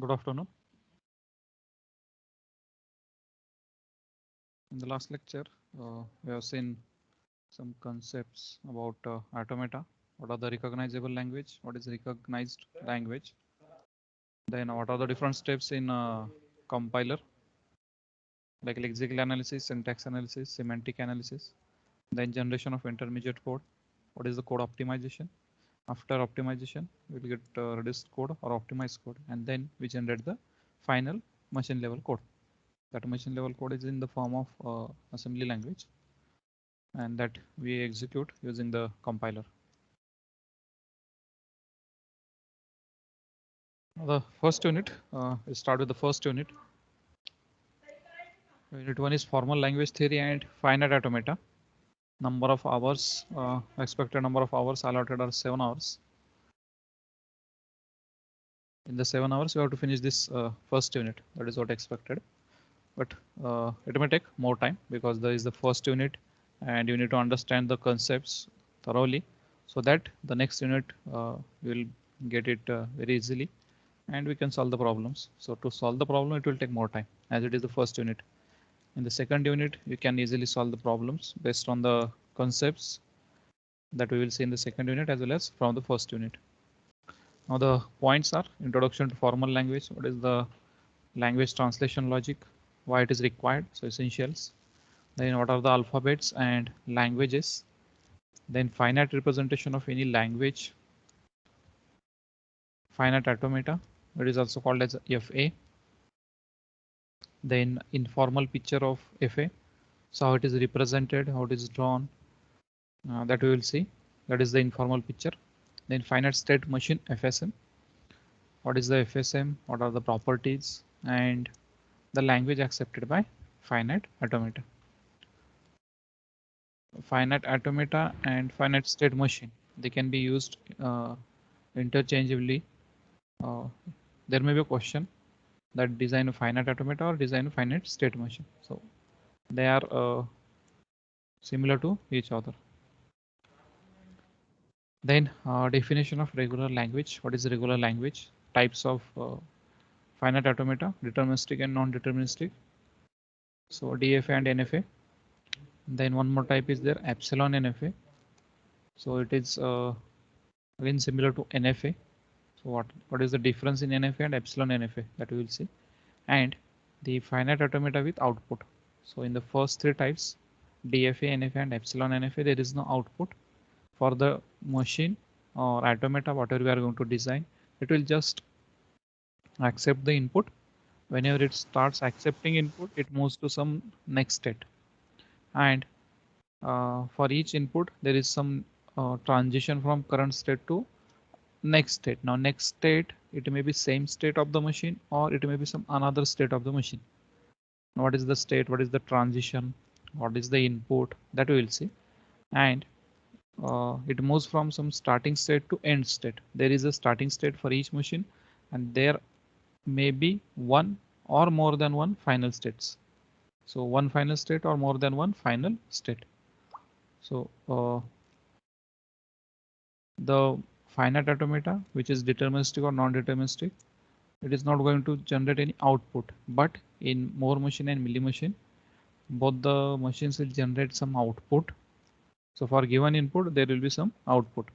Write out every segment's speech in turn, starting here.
Good afternoon. In the last lecture, we have seen some concepts about automata. What are the recognizable language? What is recognized language? Then what are the different steps in compiler, like lexical analysis, syntax analysis, semantic analysis. Then generation of intermediate code. What is the code optimization? After optimization, we'll get reduced code or optimized code, and then we generate the final machine level code. That machine level code is in the form of assembly language, and that we execute using the compiler. The first unit, we start with the first unit. Unit 1 is formal language theory and finite automata. Number of hours, expected number of hours allotted are 7 hours. In the 7 hours, you have to finish this first unit. That is what expected. But it may take more time because there is the first unit and you need to understand the concepts thoroughly so that the next unit will get it very easily and we can solve the problems. So to solve the problem, it will take more time as it is the first unit. In the second unit, you can easily solve the problems based on the concepts that we will see in the second unit as well as from the first unit. Now the points are introduction to formal language. What is the language translation logic? Why it is required? So essentials. Then what are the alphabets and languages? Then finite representation of any language. Finite automata. It is also called as FA. Then informal picture of FA. So how it is represented, how it is drawn, that we will see. That is the informal picture. Then finite state machine FSM. What is the FSM? What are the properties and the language accepted by finite automata? Finite automata and finite state machine, they can be used interchangeably. There may be a question that design a finite automata or design a finite state machine. So they are similar to each other. Then definition of regular language. What is regular language? Types of finite automata, deterministic and non-deterministic. So DFA and NFA. Then one more type is there, epsilon NFA. So it is again similar to NFA. So what is the difference in NFA and epsilon NFA, that we will see. And the finite automata with output. So in the first three types, DFA, NFA and epsilon NFA, there is no output. For the machine or automata, whatever we are going to design, it will just accept the input. Whenever it starts accepting input, it moves to some next state. And for each input, there is some transition from current state to next state. Now next state, it may be same state of the machine or it may be some another state of the machine. What is the state? What is the transition? What is the input? That we will see. And it moves from some starting state to end state. There is a starting state for each machine and there may be one or more than one final states. So one final state or more than one final state. So the finite automata, which is deterministic or non-deterministic, it is not going to generate any output, but in Moore machine and Mealy machine, both the machines will generate some output. So for given input, there will be some output.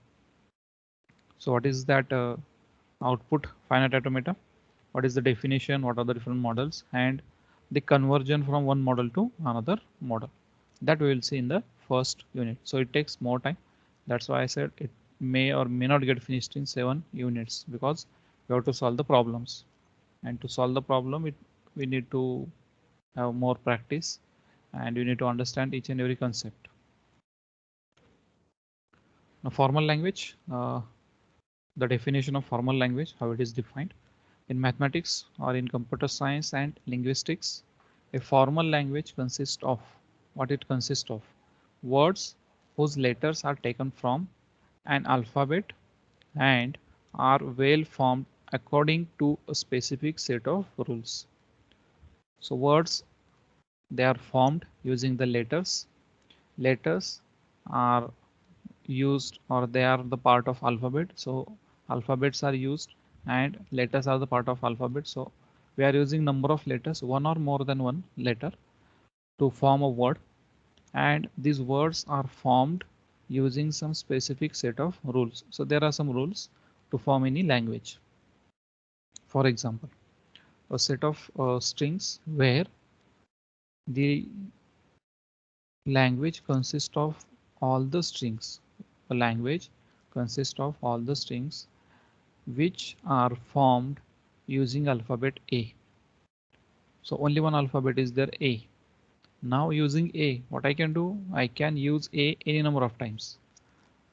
So what is that output finite automata? What is the definition? What are the different models and the conversion from one model to another model? That we will see in the first unit. So it takes more time. That's why I said it may or may not get finished in 7 units because we have to solve the problems. And to solve the problem, we need to have more practice and you need to understand each and every concept. Now, formal language, the definition of formal language, how it is defined. In mathematics or in computer science and linguistics, a formal language consists of what it consists of words whose letters are taken from an alphabet and are well formed according to a specific set of rules. So words, they are formed using the letters. Letters are used or they are the part of alphabet. So alphabets are used and letters are the part of alphabet. So we are using number of letters, one or more than one letter, to form a word, and these words are formed using some specific set of rules. So there are some rules to form any language. For example, a set of strings where the language consists of all the strings. A language consists of all the strings which are formed using alphabet A. So only one alphabet is there, A. Now using A, what I can do, I can use A any number of times.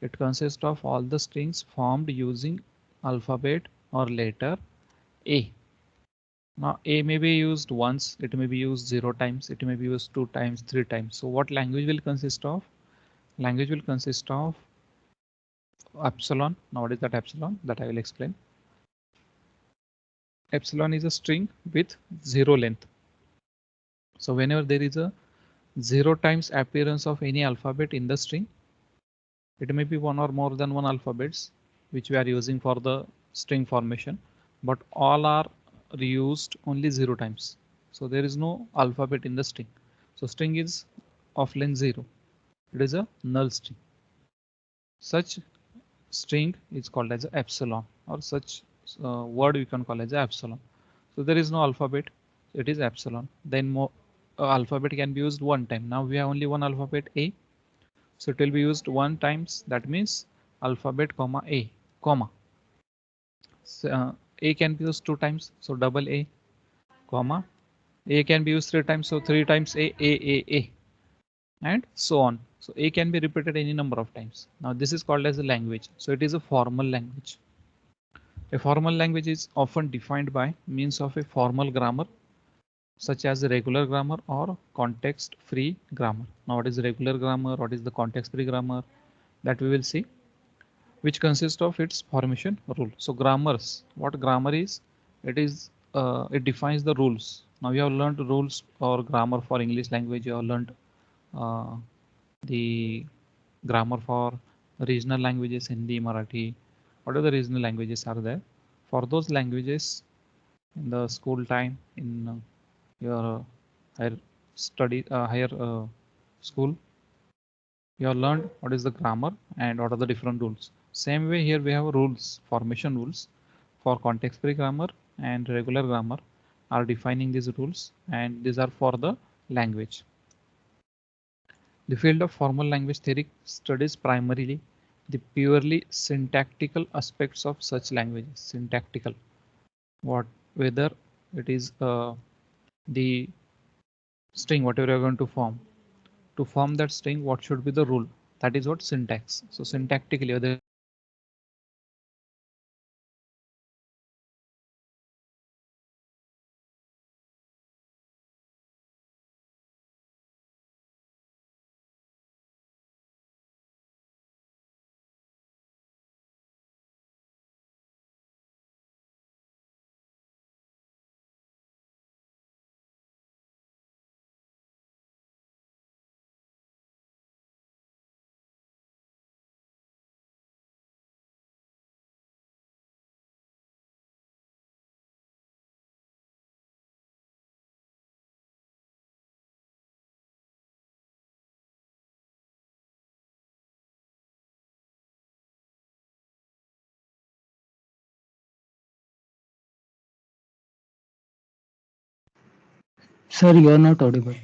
It consists of all the strings formed using alphabet or letter A. Now A may be used once, it may be used 0 times, it may be used 2 times, 3 times. So what language will consist of? Language will consist of epsilon. Now what is that epsilon? That I will explain. Epsilon is a string with 0 length. So whenever there is a 0 times appearance of any alphabet in the string, it may be one or more than one alphabets which we are using for the string formation, but all are reused only 0 times. So there is no alphabet in the string. So string is of length 0. It is a null string. Such string is called as a epsilon, or such word we can call as a epsilon. So there is no alphabet. It is epsilon. Then more alphabet can be used one time. Now we have only one alphabet A. So it will be used one times. That means alphabet comma A comma. So, A can be used two times. So double A comma. A can be used three times. So three times A, and so on. So A can be repeated any number of times. Now this is called as a language. So it is a formal language. A formal language is often defined by means of a formal grammar, such as regular grammar or context free grammar. Now what is regular grammar? What is the context free grammar? That we will see, which consists of its formation rule. So grammars, what grammar is? It is it defines the rules. Now you have learned rules or grammar for English language. You have learned uh, the grammar for regional languages, Hindi, Marathi. What are the regional languages are there? For those languages, in the school time, in your higher study, higher school, you have learned what is the grammar and what are the different rules. Same way here we have rules, formation rules for context free grammar and regular grammar are defining these rules, and these are for the language. The field of formal language theory studies primarily the purely syntactical aspects of such languages. Syntactical, what whether it is the string, whatever you're going to form. To form that string, what should be the rule? That is what syntax. So syntactically, whether Sir, you are not audible.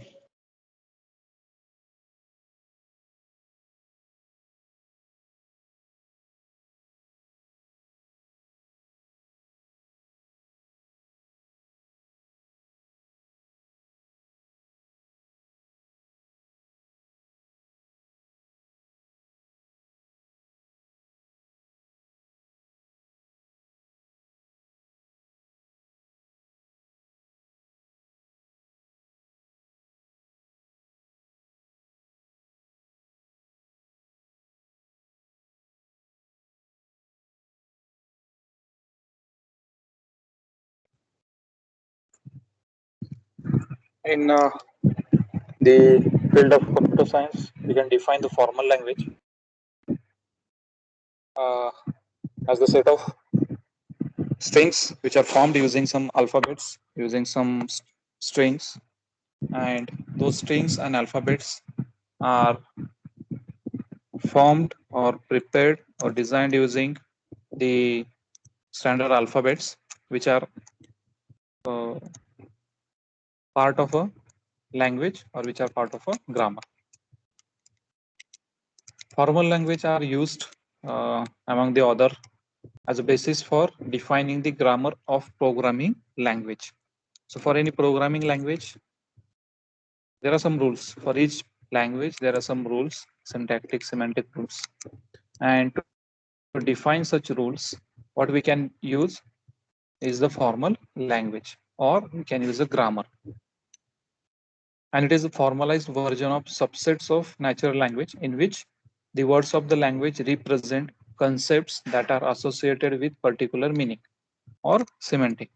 in the field of computer science, we can define the formal language uh, as the set of strings which are formed using some alphabets, using some strings, and those strings and alphabets are formed or prepared or designed using the standard alphabets which are uh, part of a language or which are part of a grammar. Formal language are used among the other as a basis for defining the grammar of programming language. So for any programming language, there are some rules. For each language, there are some rules, syntactic, semantic rules. And to define such rules, what we can use is the formal language, or we can use a grammar. And it is a formalized version of subsets of natural language in which the words of the language represent concepts that are associated with particular meaning or semantic.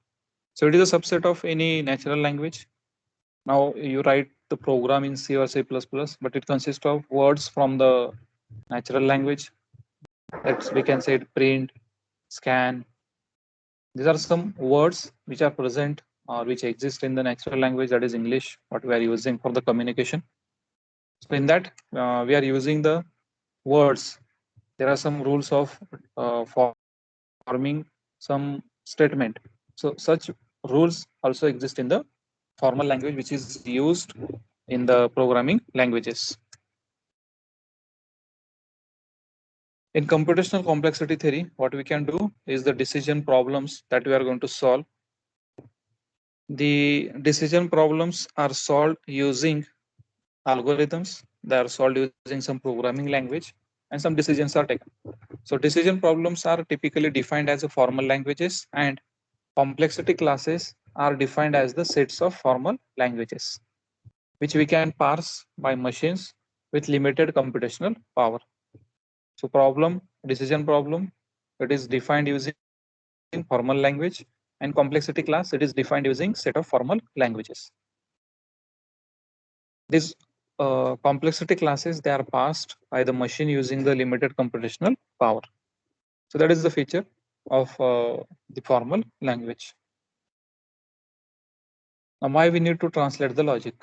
So it is a subset of any natural language. Now you write the program in C or C++, but it consists of words from the natural language. That's, we can say it print, scan. These are some words which are present or which exist in the natural language, that is English, what we are using for the communication. So in that, we are using the words. There are some rules of forming some statement. So such rules also exist in the formal language, which is used in the programming languages. In computational complexity theory, what we can do is the decision problems that we are going to solve. The decision problems are solved using algorithms. They are solved using some programming language, and some decisions are taken. So decision problems are typically defined as a formal languages, and complexity classes are defined as the sets of formal languages, which we can parse by machines with limited computational power. So decision problem, it is defined using formal language, and complexity class, it is defined using set of formal languages. These complexity classes, they are passed by the machine using the limited computational power. So that is the feature of the formal language. Now, why we need to translate the logic?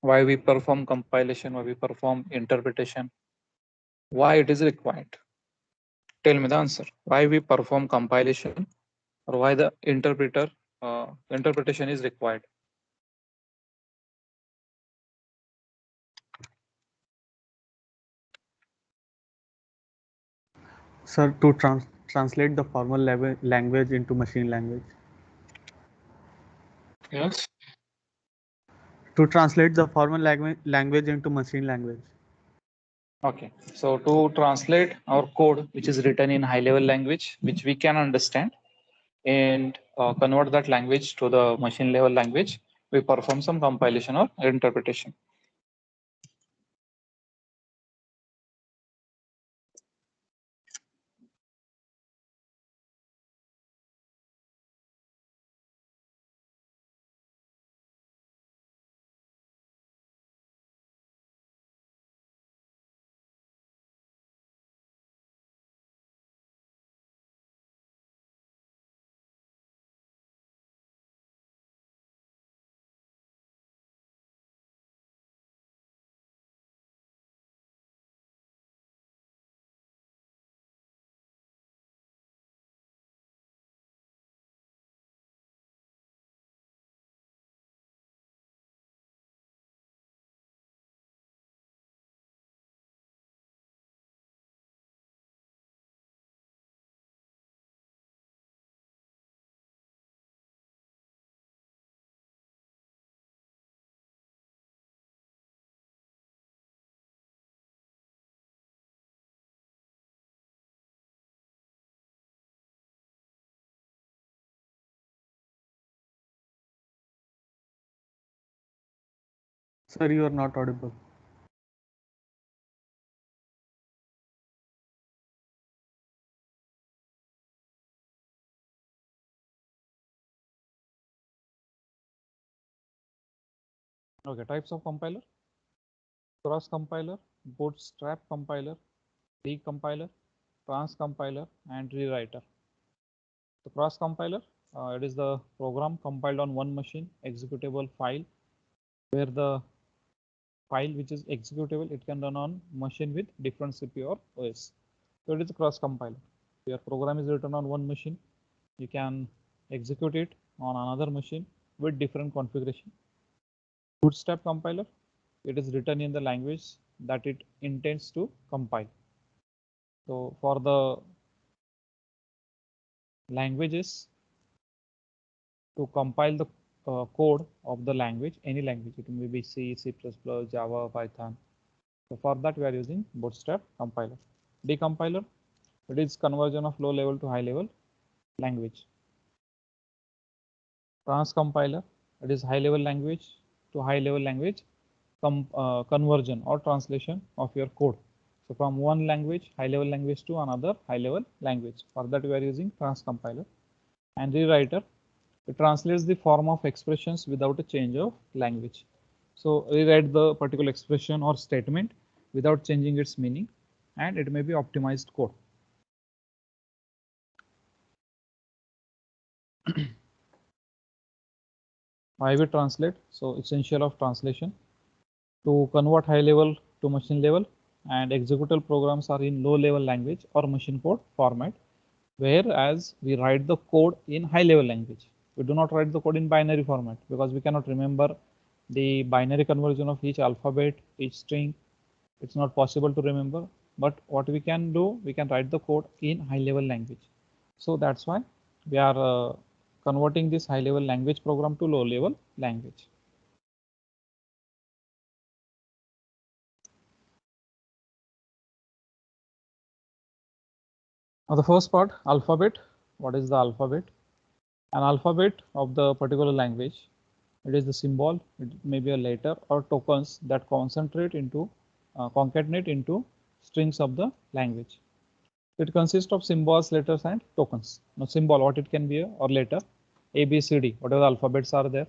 Why we perform compilation? Why we perform interpretation? Why it is required? Tell me the answer. Why we perform compilation, or why the interpretation is required? Sir, to translate the formal language into machine language. Yes. To translate the formal language into machine language. Okay. So to translate our code, which is written in high level language, which we can understand, and convert that language to the machine level language, we perform some compilation or interpretation. Sir, you are not audible. Okay, types of compiler: cross compiler, bootstrap compiler, decompiler, transcompiler, and rewriter. So cross compiler, it is the program compiled on one machine, executable file, where the file which is executable, it can run on machine with different CPU or OS. So it is a cross compiler. Your program is written on one machine, you can execute it on another machine with different configuration. Bootstrap compiler, it is written in the language that it intends to compile. So for the languages to compile the code of the language, any language, it may be C, C++, Java, Python. So for that we are using Bootstrap compiler. Decompiler, it is conversion of low level to high level language. Transcompiler, it is high level language to high level language conversion or translation of your code. So from one language, high level language to another high level language. For that we are using transcompiler. And rewriter, it translates the form of expressions without a change of language. So rewrite the particular expression or statement without changing its meaning, and it may be optimized code. Why we translate? So essential of translation to convert high level to machine level, and executable programs are in low level language or machine code format, whereas we write the code in high level language. We do not write the code in binary format because we cannot remember the binary conversion of each alphabet, each string. It's not possible to remember, but what we can do, we can write the code in high level language. So that's why we are converting this high level language program to low level language. Now the first part, alphabet. What is the alphabet? An alphabet of the particular language, it is the symbol, it may be a letter or tokens that concentrate into concatenate into strings of the language. It consists of symbols, letters, and tokens. Now symbol, what it can be, or letter, A, B, C, D, whatever the alphabets are there.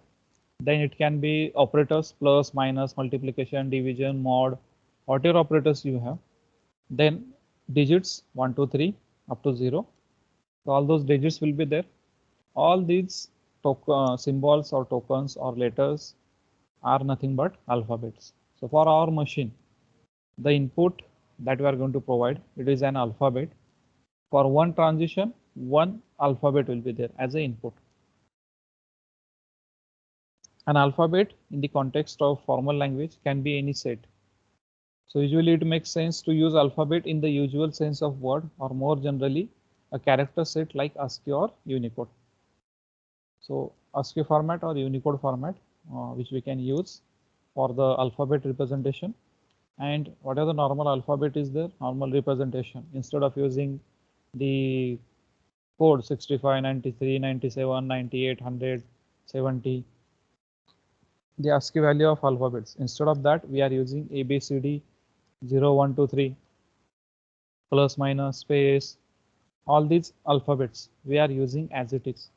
Then it can be operators, plus, minus, multiplication, division, mod, whatever operators you have. Then digits 1, 2, 3 up to 0. So all those digits will be there. All these symbols or tokens or letters are nothing but alphabets. So for our machine, the input that we are going to provide, it is an alphabet. For one transition, one alphabet will be there as an input. An alphabet in the context of formal language can be any set. So usually it makes sense to use alphabet in the usual sense of word, or more generally a character set like ASCII or Unicode. So ASCII format or Unicode format, which we can use for the alphabet representation. And whatever the normal alphabet is there, normal representation, instead of using the code 65, 93, 97, 98, 100, 70, the ASCII value of alphabets. Instead of that, we are using A, B, C, D, 0, 1, 2, 3, plus, minus, space, all these alphabets we are using as it is.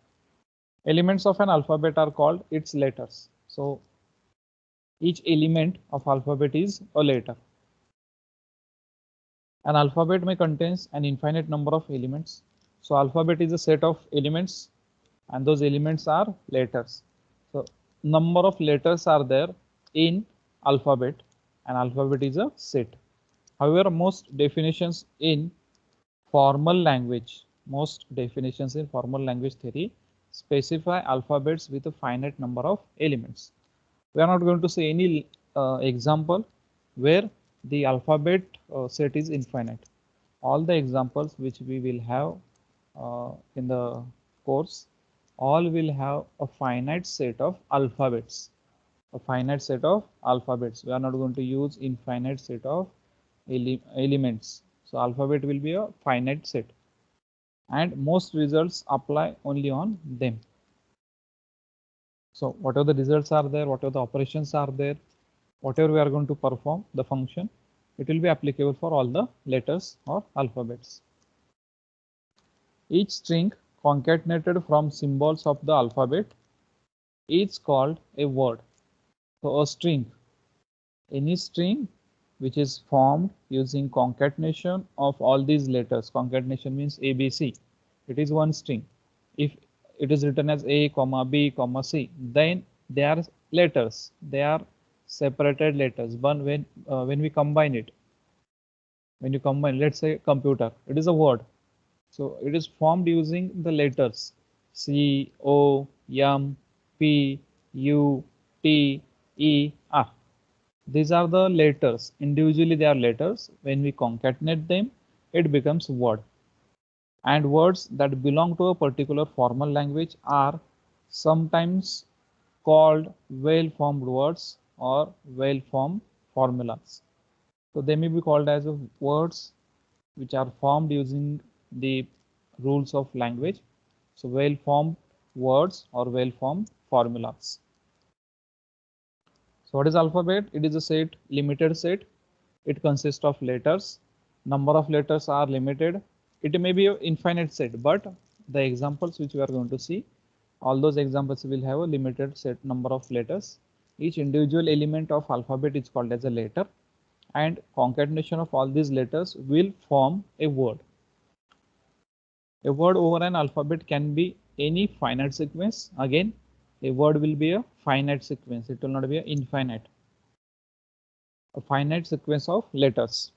Elements of an alphabet are called its letters. So each element of alphabet is a letter. An alphabet may contain an infinite number of elements. So alphabet is a set of elements, and those elements are letters. So number of letters are there in alphabet, and alphabet is a set. However, most definitions in formal language theory specify alphabets with a finite number of elements. We are not going to say any example where the alphabet set is infinite. All the examples which we will have in the course, all will have a finite set of alphabets. A finite set of alphabets. We are not going to use infinite set of elements. So alphabet will be a finite set, and most results apply only on them. So whatever the results are there, whatever the operations are there, whatever we are going to perform, the function, it will be applicable for all the letters or alphabets. Each string concatenated from symbols of the alphabet is called a word. So a string, any string which is formed using concatenation of all these letters. Concatenation means ABC. It is one string. If it is written as A, comma B, comma C, then they are letters. They are separated letters. But when we combine it, when you combine, let's say computer, it is a word. So it is formed using the letters C, O, M, P, U, T, E, R. These are the letters. Individually, they are letters. When we concatenate them, it becomes word. And words that belong to a particular formal language are sometimes called well-formed words or well-formed formulas. So they may be called as words which are formed using the rules of language. So well-formed words or well-formed formulas. So what is alphabet? It is a set, limited set. It consists of letters. Number of letters are limited. It may be an infinite set, but the examples which we are going to see, all those examples will have a limited set number of letters. Each individual element of alphabet is called as a letter, and concatenation of all these letters will form a word. A word over an alphabet can be any finite sequence. Again, a word will be a finite sequence. It will not be an infinite. A finite sequence of letters.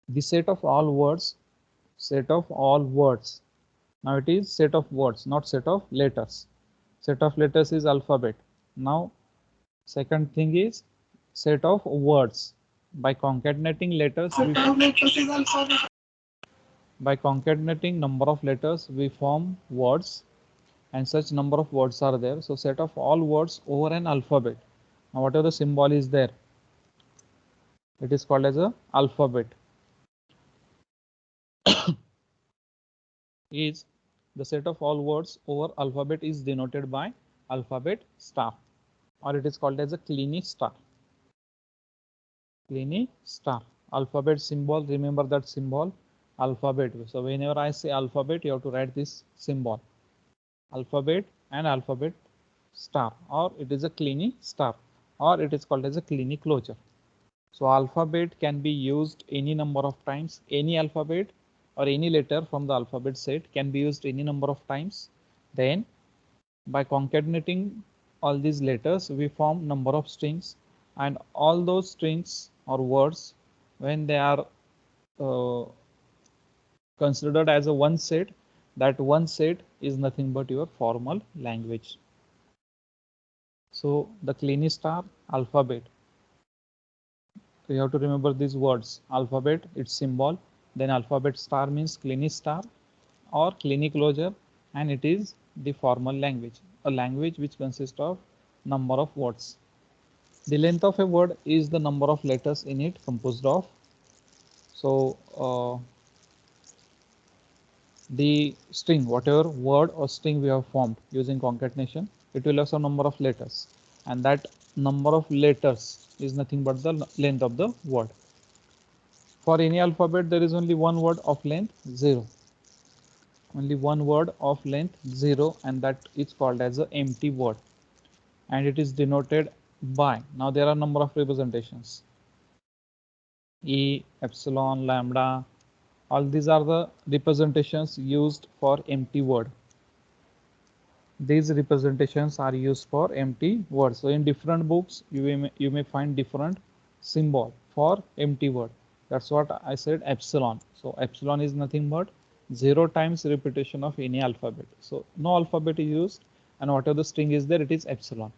The set of all words, set of all words. Now it is set of words, not set of letters. Set of letters is alphabet. Now second thing is set of words. By concatenating letters, by concatenating number of letters, we form words, and such number of words are there. So set of all words over an alphabet. Now whatever the symbol is there, it is called as a alphabet. Is the set of all words over alphabet is denoted by alphabet star, or it is called as a Kleene star. Kleene star. Alphabet symbol, remember that symbol, alphabet. So whenever I say alphabet, you have to write this symbol, alphabet and alphabet star, or it is a Kleene star, or it is called as a Kleene closure. So alphabet can be used any number of times. Any alphabet or any letter from the alphabet set can be used any number of times. Then by concatenating all these letters, we form number of strings, and all those strings or words, when they are considered as a one set, that one set is nothing but your formal language. So the Kleene star, alphabet. So you have to remember these words. Alphabet, its symbol. Then alphabet star means Kleene star or Kleene closure, and it is the formal language, a language which consists of number of words. The length of a word is the number of letters in it composed of. So the string, whatever word or string we have formed using concatenation, it will have some number of letters, and that number of letters is nothing but the length of the word. For any alphabet, there is only one word of length 0. Only one word of length 0, and that is called as an empty word, and it is denoted by. Now there are number of representations. E, epsilon, lambda, all these are the representations used for empty word. These representations are used for empty words. So in different books, you may find different symbol for empty word. That's what I said, epsilon. So epsilon is nothing but 0 times repetition of any alphabet. So no alphabet is used, and whatever the string is there, it is epsilon.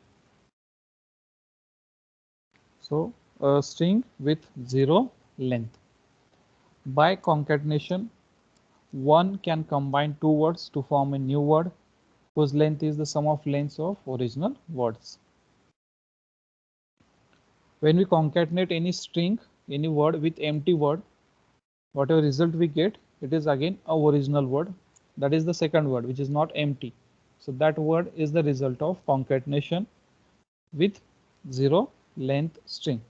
So a string with 0 length. By concatenation, one can combine two words to form a new word whose length is the sum of lengths of original words. When we concatenate any string, any word with empty word, whatever result we get, it is again a original word. That is the second word which is not empty. So that word is the result of concatenation with 0 length string.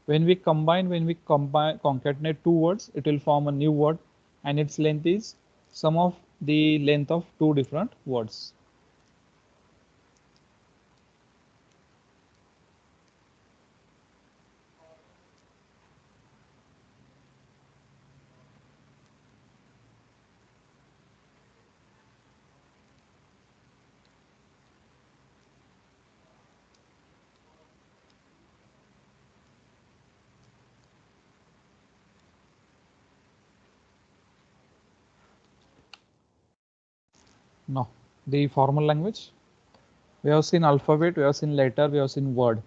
When we concatenate two words, it will form a new word, and its length is sum of the length of two different words. No, the formal language. We have seen alphabet, we have seen letter, we have seen word.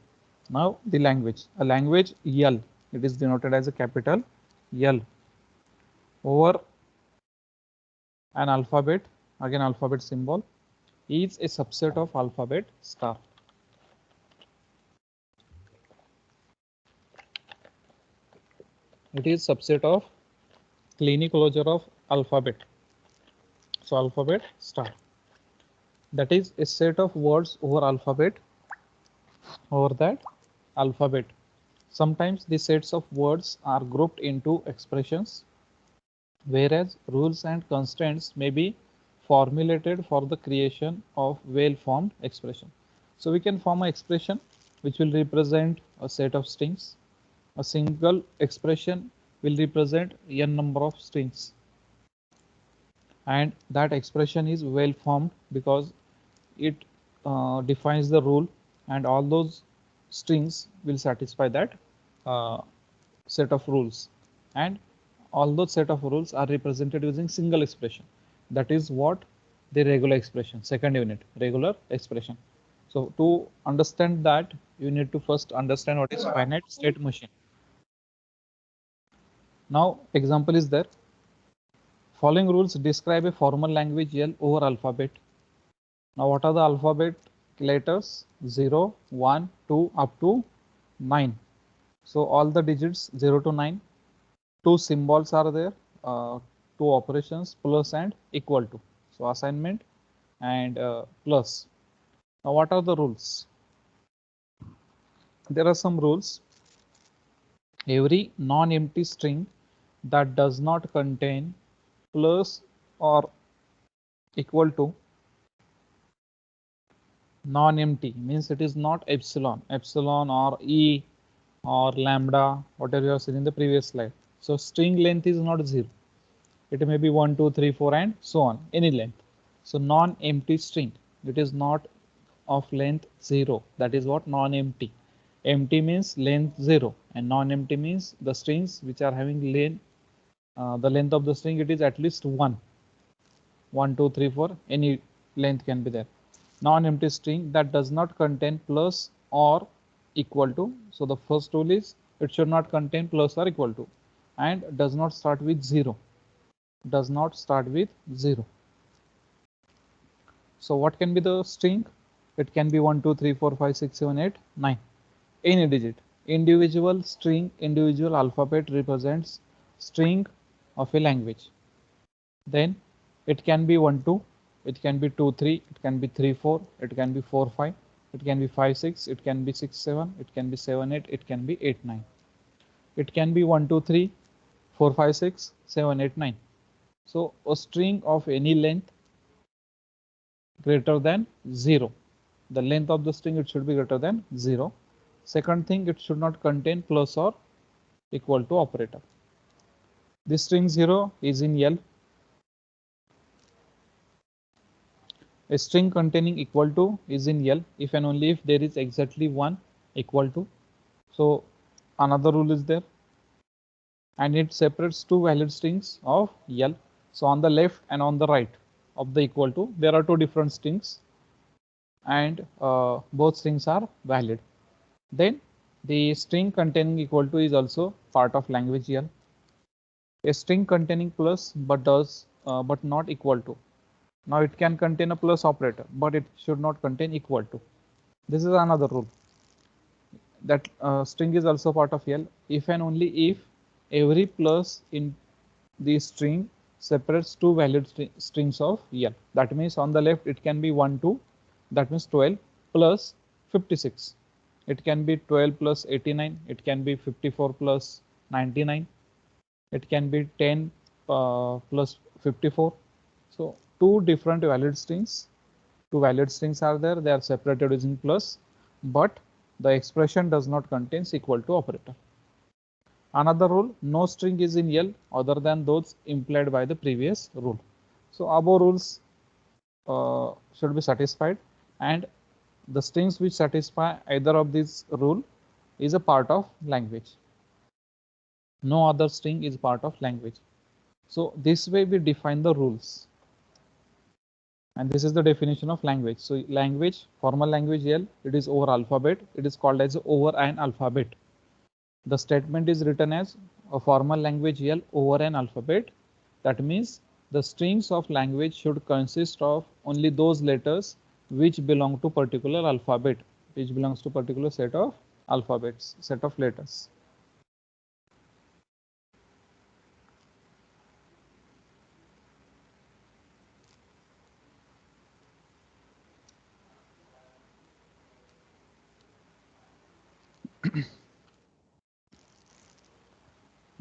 Now the language. A language L, it is denoted as a capital L over an alphabet, again alphabet symbol, is a subset of alphabet star. It is subset of clean closure of alphabet. So alphabet star. That is a set of words over alphabet over that alphabet. Sometimes the sets of words are grouped into expressions, whereas rules and constraints may be formulated for the creation of well-formed expression. So we can form an expression which will represent a set of strings. A single expression will represent n number of strings, and that expression is well formed because it defines the rule, and all those strings will satisfy that set of rules, and all those set of rules are represented using single expression. That is what the regular expression, second unit, regular expression. So to understand that, you need to first understand what is finite state machine. Now example is there. Following rules describe a formal language L over alphabet. Now what are the alphabet letters? 0, 1, 2 up to 9. So all the digits 0 to 9. Two symbols are there, two operations, plus and equal to. So assignment and plus. Now what are the rules? There are some rules. Every non-empty string that does not contain plus or equal to, non-empty means it is not epsilon or e or lambda, whatever you have seen in the previous slide. So string length is not 0. It may be 1, 2, 3, 4 and so on, any length. So non-empty string, it is not of length 0. That is what non-empty. Empty means length 0 and non-empty means the strings which are having length, the length of the string, it is at least 1. 1, 2, 3, 4, any length can be there. Non-empty string that does not contain plus or equal to. So the first rule is it should not contain plus or equal to, and does not start with 0. Does not start with 0. So what can be the string? It can be 1, 2, 3, 4, 5, 6, 7, 8, 9. Any digit. Individual string, individual alphabet represents string of a language. Then it can be 1, 2, it can be 2, 3, it can be 3, 4, it can be 4, 5, it can be 5, 6, it can be 6, 7, it can be 7, 8, it can be 8, 9. It can be 1, 2, 3, 4, 5, 6, 7, 8, 9. So a string of any length greater than 0. The length of the string, it should be greater than 0. Second thing, it should not contain plus or equal to operator. This string 0 is in L. A string containing equal to is in L if and only if there is exactly one equal to. So another rule is there, and it separates two valid strings of L. So on the left and on the right of the equal to, there are two different strings, and both strings are valid. Then the string containing equal to is also part of language L. A string containing plus but not equal to. Now it can contain a plus operator, but it should not contain equal to. This is another rule. That string is also part of L if and only if every plus in the string separates two valid strings of L. That means on the left it can be 1, 2, that means 12 plus 56. It can be 12 plus 89. It can be 54 plus 99. It can be 10 plus 54. So two different valid strings. Two valid strings are there. They are separated using plus, but the expression does not contain equal to operator. Another rule, no string is in L other than those implied by the previous rule. So above rules should be satisfied, and the strings which satisfy either of these rule is a part of language. No other string is part of language. So this way we define the rules. And this is the definition of language. So language, formal language L, it is over alphabet. It is called as over an alphabet. The statement is written as a formal language L over an alphabet. That means the strings of language should consist of only those letters which belong to particular alphabet, which belongs to particular set of alphabets, set of letters.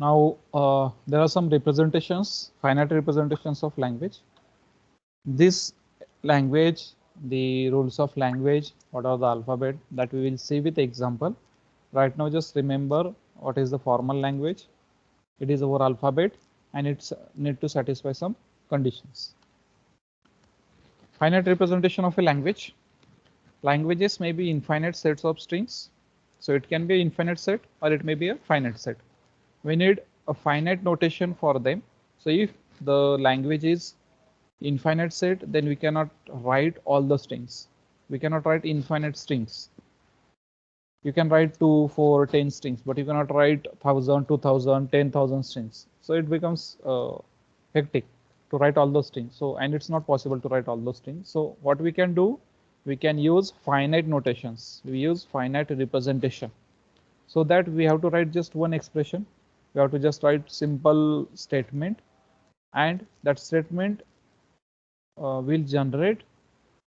Now there are some representations, finite representations of language. This language, the rules of language, what are the alphabet, that we will see with example. Right now just remember what is the formal language. It is over alphabet and it's need to satisfy some conditions. Finite representation of a language. Languages may be infinite sets of strings. So it can be an infinite set or it may be a finite set. We need a finite notation for them. So if the language is infinite set, then we cannot write all the strings. We cannot write infinite strings. You can write 2, 4, 10 strings, but you cannot write 1000, 2000, 10,000 strings. So it becomes hectic to write all those strings. So, and it's not possible to write all those strings. So what we can do, we can use finite notations. We use finite representation. So that we have to write just one expression. We have to just write simple statement, and that statement will generate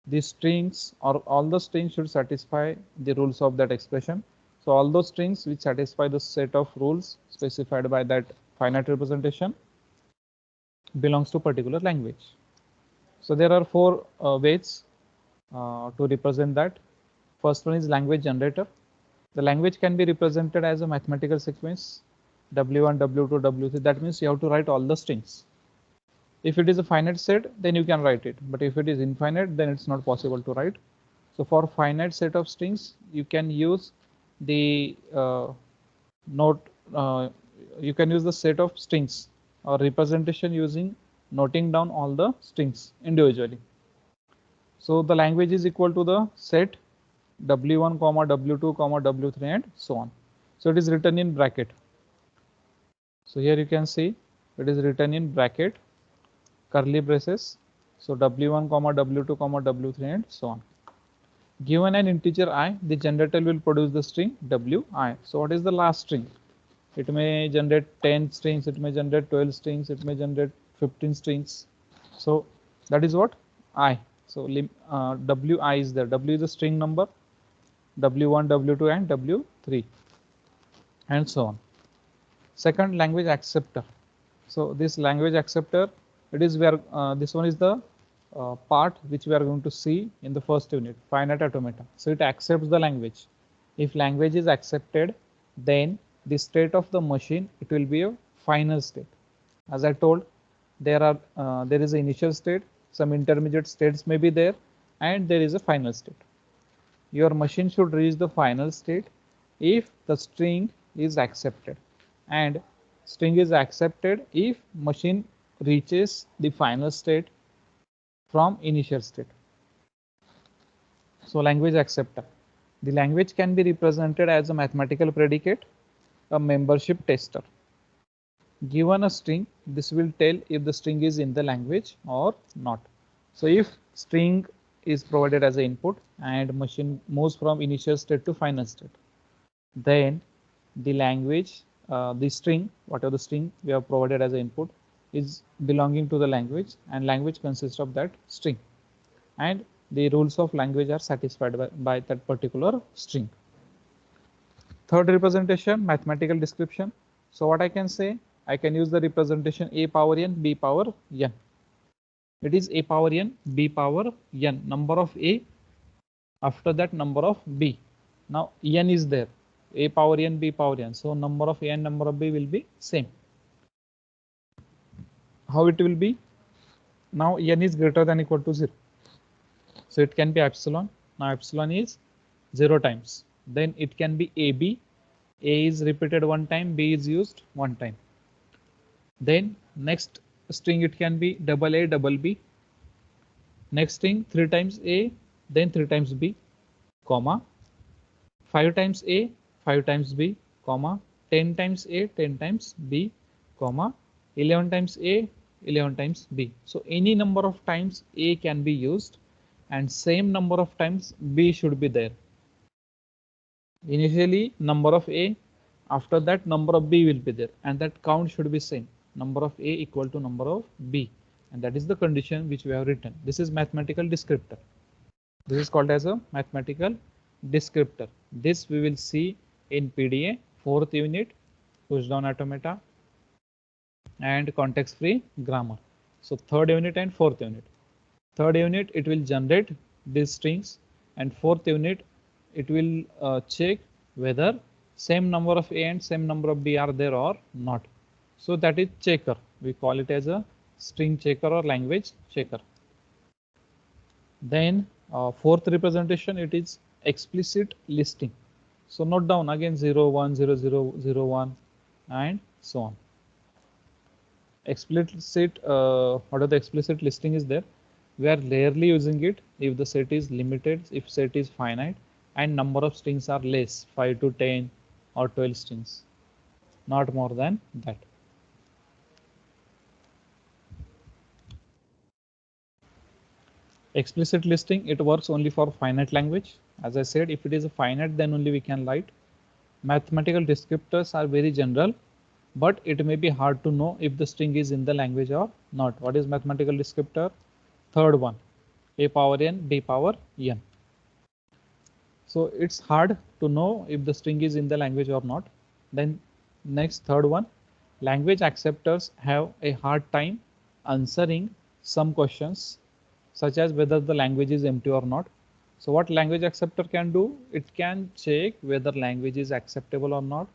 the strings, or all the strings should satisfy the rules of that expression. So all those strings which satisfy the set of rules specified by that finite representation belongs to particular language. So there are four ways to represent that. First one is language generator. The language can be represented as a mathematical sequence, W1, W2, W3. That means you have to write all the strings. If it is a finite set, then you can write it. But if it is infinite, then it's not possible to write. So for finite set of strings, you can use the you can use the set of strings or representation using noting down all the strings individually. So the language is equal to the set W1, W2, W3, and so on. So it is written in bracket. So here you can see it is written in bracket, curly braces. So W1, W2, W3, and so on. Given an integer I, the generator will produce the string Wi. So what is the last string? It may generate 10 strings, it may generate 12 strings, it may generate 15 strings. So that is what I. So Wi is there. W is the string number, W1, W2, and W3, and so on. Second, language acceptor. So this language acceptor, it is where this one is the part which we are going to see in the first unit, finite automata. So it accepts the language. If language is accepted, then the state of the machine, it will be a final state. As I told, there is an initial state, some intermediate states may be there, and there is a final state. Your machine should reach the final state if the string is accepted, and string is accepted if machine reaches the final state from initial state. So language acceptor. The language can be represented as a mathematical predicate, a membership tester. Given a string, this will tell if the string is in the language or not. So if string is provided as an input and machine moves from initial state to final state, then the language, the string, whatever the string we have provided as an input, is belonging to the language, and language consists of that string, and the rules of language are satisfied by that particular string. Third representation, mathematical description. So what I can say, I can use the representation a power n, b power n. It is a power n, b power n, number of a, after that number of b. Now n is there, a power n, b power n. So number of a and number of b will be same. How it will be? Now n is greater than equal to 0. So it can be epsilon. Now epsilon is 0 times. Then it can be AB. A is repeated one time, B is used one time. Then next string, it can be double A, double B. Next string 3 times A, then 3 times B, comma 5 times A, 5 times B, comma 10 times A, 10 times B, comma 11 times A, 11 times B. So any number of times A can be used and same number of times B should be there. Initially number of A, after that number of B will be there, and that count should be same, number of A equal to number of B, and that is the condition which we have written. This is mathematical descriptor. This is called as a mathematical descriptor. This we will see in PDA 4th unit, push down automata and context free grammar. So 3rd unit and 4th unit. 3rd unit it will generate these strings, and 4th unit it will check whether same number of A and same number of B are there or not. So that is checker. We call it as a string checker or language checker. Then 4th representation, it is explicit listing. So note down again 0, 1, 0, 0, 0, 1 and so on. Explicit, what are the explicit listing is there? We are rarely using it if the set is limited, if set is finite and number of strings are less, 5 to 10 or 12 strings, not more than that. Explicit listing, it works only for finite language. As I said, if it is a finite, then only we can write. Mathematical descriptors are very general, but it may be hard to know if the string is in the language or not. What is mathematical descriptor? 3rd one, A power n, B power n. So it's hard to know if the string is in the language or not. Then next 3rd one, language acceptors have a hard time answering some questions such as whether the language is empty or not. So what language acceptor can do? It can check whether language is acceptable or not,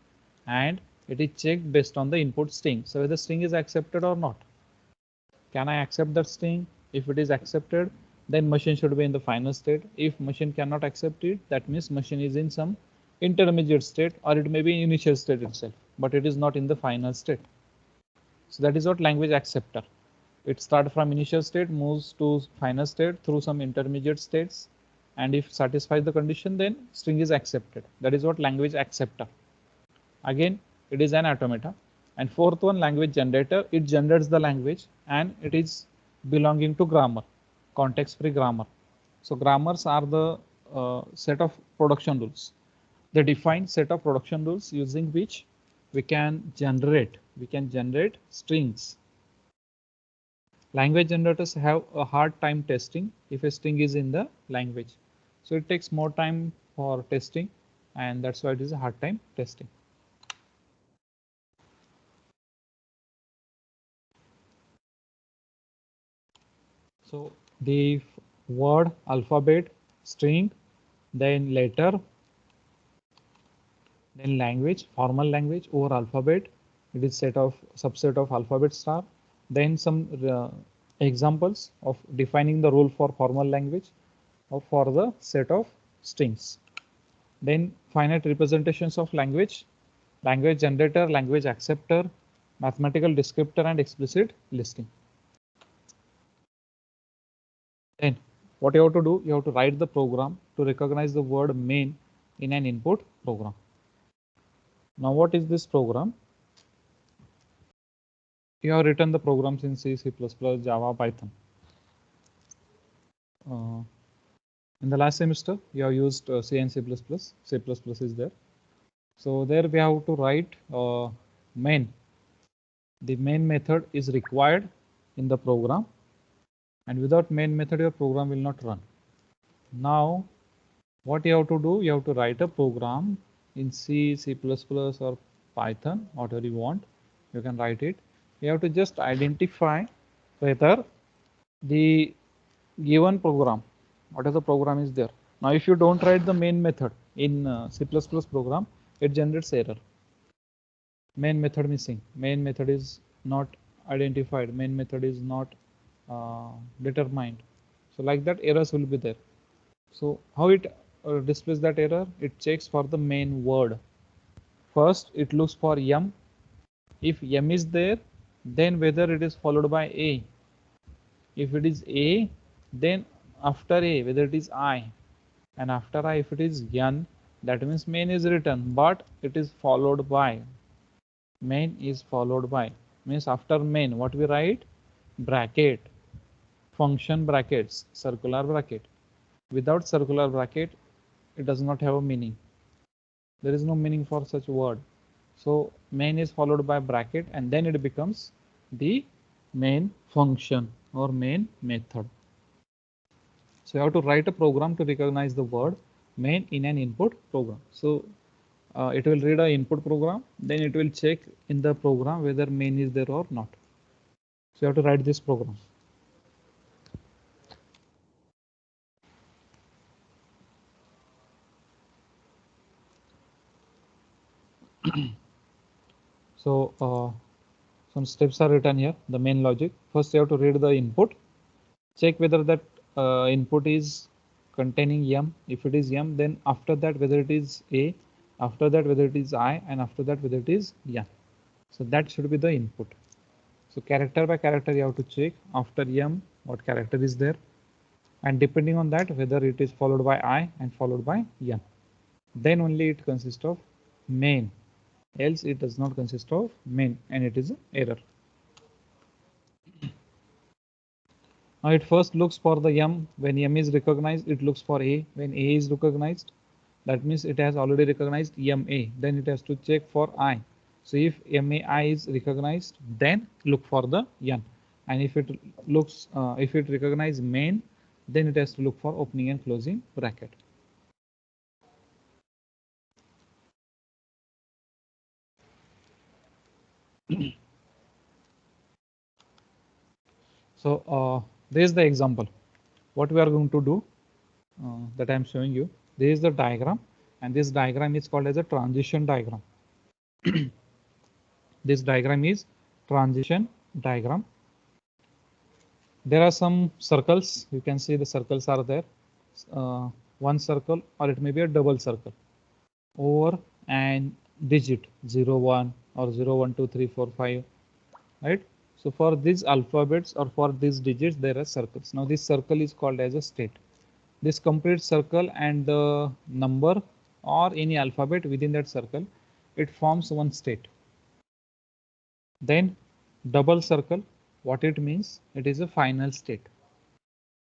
and it is checked based on the input string. So whether string is accepted or not. Can I accept that string? If it is accepted, then machine should be in the final state. If machine cannot accept it, that means machine is in some intermediate state, or it may be initial state itself, but it is not in the final state. So that is what language acceptor. It starts from initial state, moves to final state through some intermediate states, and if satisfies the condition, then string is accepted. That is what language acceptor. Again, it is an automata. And 4th one, language generator, it generates the language and it is belonging to grammar, context free grammar. So grammars are the set of production rules, the defined set of production rules using which we can generate strings. Language generators have a hard time testing if a string is in the language. So it takes more time for testing, and that's why it is a hard time testing. So the word, alphabet, string, then letter, then language, formal language over alphabet. It is subset of alphabet star. Then some examples of defining the rule for formal language or for the set of strings. Then finite representations of language, language generator, language acceptor, mathematical descriptor, and explicit listing. Then what you have to do, you have to write the program to recognize the word main in an input program. Now what is this program? You have written the programs in C, C++, Java, Python. In the last semester, you have used C and C++. C++ is there. So there we have to write main. The main method is required in the program, and without main method, your program will not run. Now, what you have to do, you have to write a program in C, C++, or Python, whatever you want. You can write it. You have to just identify whether the given program, what is the program is there. Now, if you don't write the main method in C++ program, it generates error. Main method missing. Main method is not identified. Main method is not determined. So like that, errors will be there. So how it displays that error? It checks for the main word. First, it looks for M. If M is there, then whether it is followed by A. If it is A, Then after A, whether it is I, and after I, if it is n, that means main is written, but it is followed by, main is followed by, means after main, what we write? Bracket, function brackets, circular bracket. Without circular bracket, it does not have a meaning. There is no meaning for such word. So main is followed by bracket, and then it becomes the main function or main method. So you have to write a program to recognize the word main in an input program. So it will read an input program, then it will check in the program whether main is there or not. So you have to write this program. So some steps are written here, the main logic. First you have to read the input, check whether that input is containing m. If it is m, then after that whether it is a, after that whether it is I, and after that whether it is n. So that should be the input. So character by character you have to check after m what character is there, and depending on that whether it is followed by I and followed by n. Then only it consists of main, else it does not consist of main, and it is an error. Now it first looks for the m. When m is recognized, it looks for a. When a is recognized, that means it has already recognized ma. Then it has to check for I. So if mai is recognized, then look for the n. And if it looks, if it recognizes main, then it has to look for opening and closing bracket. So this is the example. What we are going to do that I am showing you. This is the diagram, and this diagram is called as a transition diagram. This diagram is transition diagram. There are some circles. You can see the circles are there. One circle, or it may be a double circle over and digit 0, 1 or 0, 1, 2, 3, 4, 5, right? So for these alphabets or for these digits, there are circles. Now this circle is called as a state. This complete circle and the number or any alphabet within that circle, it forms one state. Then double circle, what it means? It is a final state.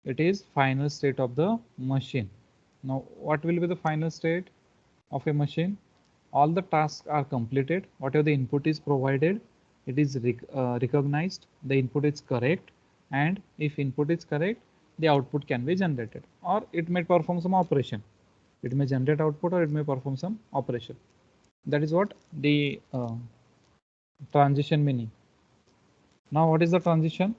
It is final state of the machine. Now what will be the final state of a machine? All the tasks are completed. Whatever the input is provided, it is recognized. The input is correct, and if input is correct, the output can be generated, or it may perform some operation. It may generate output, or it may perform some operation. That is what the transition meaning. Now what is the transition?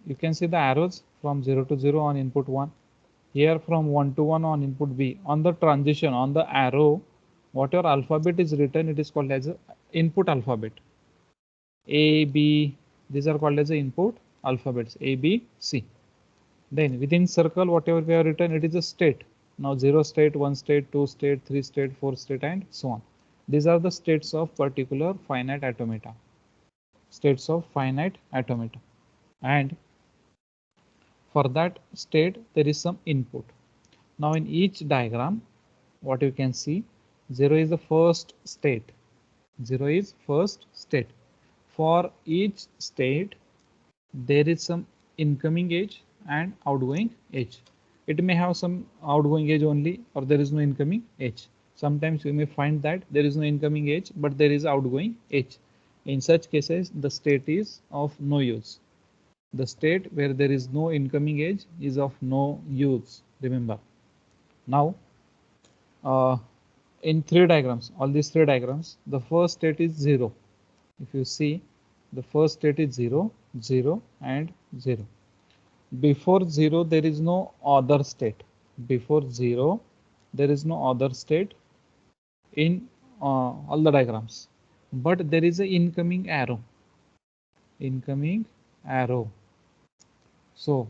You can see the arrows from 0 to 0 on input 1. Here from 1 to 1 on input B. On the transition, on the arrow, whatever alphabet is written, it is called as a input alphabet. A, B, these are called as the input alphabets, A, B, C. Then within circle, whatever we have written, it is a state. Now 0 state, 1 state, 2 state, 3 state, 4 state, and so on. These are the states of particular finite automata. States of finite automata. And for that state, there is some input. Now in each diagram, what you can see, 0 is the first state. 0 is first state. For each state, there is some incoming edge and outgoing edge. It may have some outgoing edge only, or there is no incoming edge. Sometimes you may find that there is no incoming edge, but there is outgoing edge. In such cases, the state is of no use. The state where there is no incoming edge is of no use, remember. Now, in three diagrams, all these three diagrams, the first state is 0. If you see, the first state is 0, 0, and 0. Before 0, there is no other state. Before 0, there is no other state in all the diagrams. But there is an incoming arrow. Incoming arrow. So,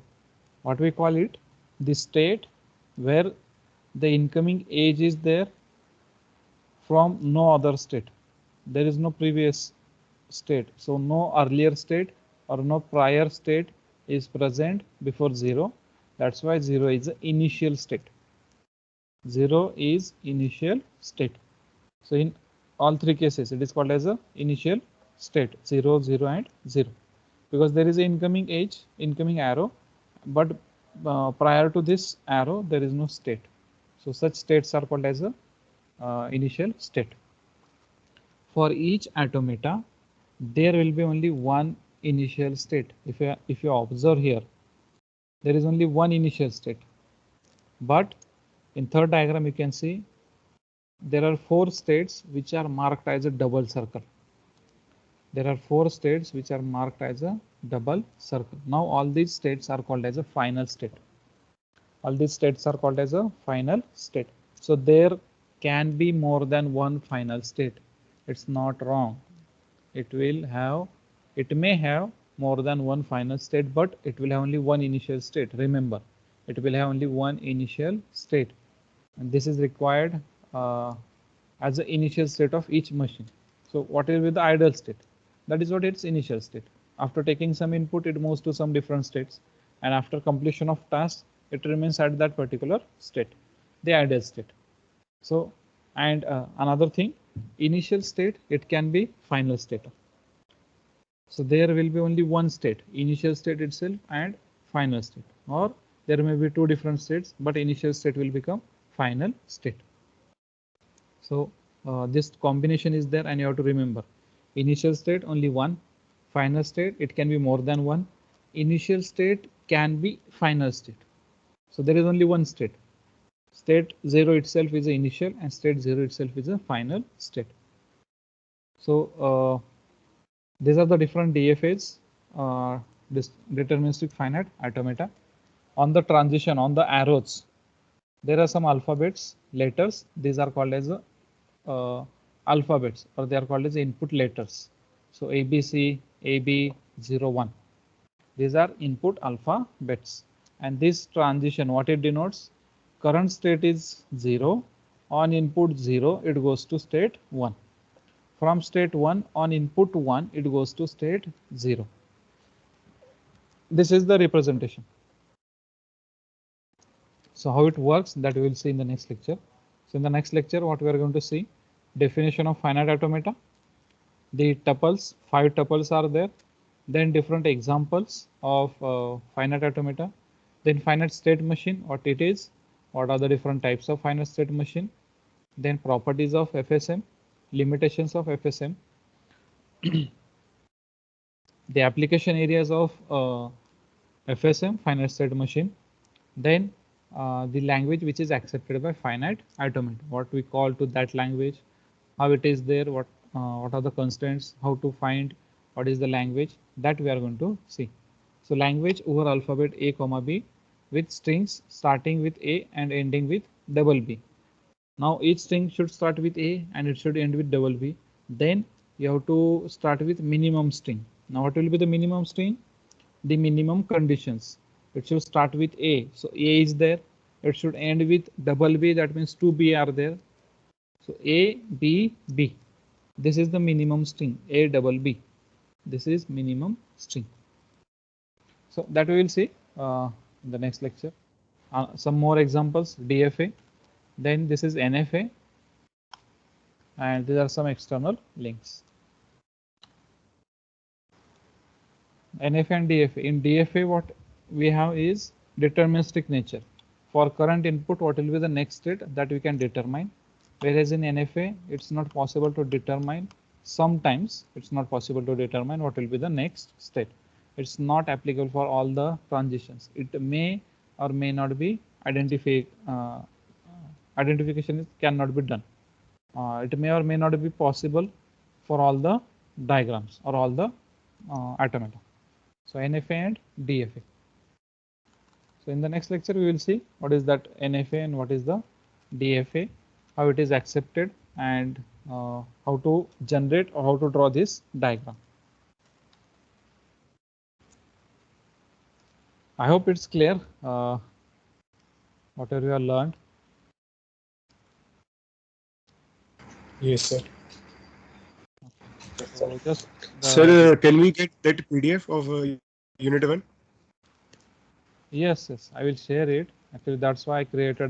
what we call it? The state where the incoming edge is there from no other state. There is no previous state. So no earlier state or no prior state is present before 0. That's why 0 is the initial state. 0 is initial state. So in all three cases, it is called as a initial state, 0, 0 and 0, because there is an incoming edge, incoming arrow, but prior to this arrow, there is no state. So such states are called as a initial state. For each automata, there will be only one initial state. If you observe here, there is only one initial state. But in third diagram, you can see there are 4 states which are marked as a double circle. There are 4 states which are marked as a double circle. Now all these states are called as a final state. All these states are called as a final state. So there can be more than one final state. It's not wrong. It may have more than one final state, but it will have only one initial state. Remember, it will have only one initial state, and this is required as the initial state of each machine. So what will be the ideal state? That is what its initial state. After taking some input, it moves to some different states, and after completion of task, it remains at that particular state, the ideal state. So, and another thing, initial state, it can be final state. So there will be only one state, initial state itself and final state, or there may be 2 different states, but initial state will become final state. So this combination is there, and you have to remember, initial state only one, final state it can be more than one, initial state can be final state. So there is only one state. State 0 itself is the initial, and state 0 itself is a final state. So these are the different DFAs, this deterministic finite automata. On the transition, on the arrows, there are some alphabets, letters. These are called as alphabets, or they are called as input letters. So ABC, AB, 0, 1. These are input alphabets. And this transition, what it denotes? Current state is 0. On input 0, it goes to state 1. From state 1, on input 1, it goes to state 0. This is the representation. So how it works, that we will see in the next lecture. So in the next lecture, what we are going to see, definition of finite automata, the tuples, 5 tuples are there, then different examples of finite automata, then finite state machine, what it is, what are the different types of finite state machine, then properties of FSM, limitations of FSM, the application areas of FSM, finite state machine, then the language which is accepted by finite automata, what we call to that language, how it is there, what are the constraints, how to find what is the language, that we are going to see. So language over alphabet A, B with strings starting with A and ending with double B. Now each string should start with A and it should end with double B. Then you have to start with minimum string. Now what will be the minimum string? The minimum conditions. It should start with A. So A is there. It should end with double B. That means 2B are there. So A, B, B. This is the minimum string. A double B. This is minimum string. So that we will see in the next lecture. Some more examples, DFA. Then this is NFA. And these are some external links. NFA and DFA. In DFA, what we have is deterministic nature. For current input, what will be the next state that we can determine. Whereas in NFA, it's not possible to determine. Sometimes it's not possible to determine what will be the next state. It's not applicable for all the transitions. It may or may not be identified. Identification cannot be done. It may or may not be possible for all the diagrams or all the automata. So NFA and DFA. So in the next lecture, we will see what is that NFA and what is the DFA, how it is accepted, and how to generate or how to draw this diagram. I hope it's clear whatever you have learned. Yes, sir. So just Sir, can we get that PDF of Unit 1? Yes, I will share it. Actually, that's why I created the